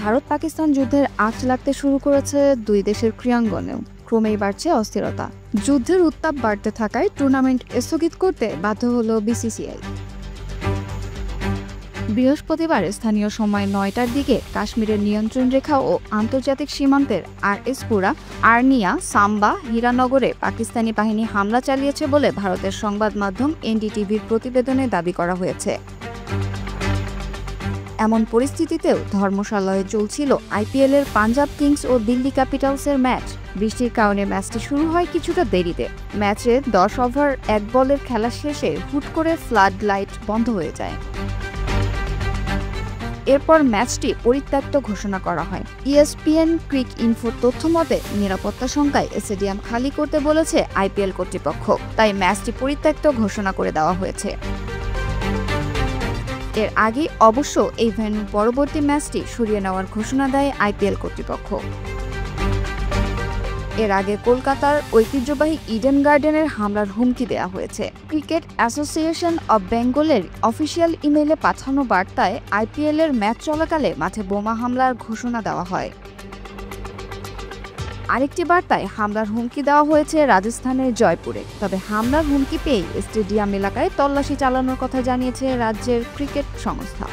ভারত পাকিস্তান যুদ্ধের আঁচ লাগতে শুরু করেছে দুই দেশের ক্রীড়াঙ্গনেও ক্রমেই বাড়ছে অস্থিরতা। যুদ্ধের উত্তাপ বাড়তে থাকায় টুর্নামেন্ট স্থগিত করতে বাধ্য হল বিসিসিআই। বৃহস্পতিবার স্থানীয় সময় ৯টার দিকে কাশ্মীরের নিয়ন্ত্রণ রেখা ও আন্তর্জাতিক সীমান্তের আরএসপুরা, আর্নিয়া, সাম্বা, হীরানগরে পাকিস্তানি বাহিনী হামলা চালিয়েছে বলে ভারতের সংবাদ মাধ্যম এনডিটিভির প্রতিবেদনে দাবি করা হয়েছে। এমন পরিস্থিতিতেও ধর্মশালায় চলছিল আইপিএলের পাঞ্জাব কিংস ও দিল্লি ক্যাপিটালসের ম্যাচ। বৃষ্টির কারণে ম্যাচটি শুরু হয় কিছুটা দেরিতে। ম্যাচে ১০ ওভার ১ বলের খেলা শেষে হুট করে ফ্লাড লাইট বন্ধ হয়ে যায়। এরপর ম্যাচটি পরিত্যক্ত ঘোষণা করা হয়। ইএসপিএন ক্রিক ইনফোর তথ্য মতে নিরাপত্তা শঙ্কায় স্টেডিয়াম খালি করতে বলেছে আইপিএল কর্তৃপক্ষ, তাই ম্যাচটি পরিত্যক্ত ঘোষণা করে দেওয়া হয়েছে। এর আগে অবশ্য এই ভেন্যুর পরবর্তী ম্যাচটি সরিয়ে নেওয়ার ঘোষণা দেয় আইপিএল কর্তৃপক্ষ। এর আগে কলকাতার ঐতিহ্যবাহী ইডেন গার্ডেনের হামলার হুমকি দেওয়া হয়েছে। ক্রিকেট অ্যাসোসিয়েশন অব বেঙ্গলের অফিসিয়াল ইমেইলে পাঠানো বার্তায় আইপিএলের ম্যাচ চলাকালে মাঠে বোমা হামলার ঘোষণা দেওয়া হয়। আরেকটি বার্তায় হামলার হুমকি দেওয়া হয়েছে রাজস্থানের জয়পুরে। তবে হামলার হুমকি পেয়ে স্টেডিয়াম এলাকায় তল্লাশি চালানোর কথা জানিয়েছে রাজ্যের ক্রিকেট সংস্থা।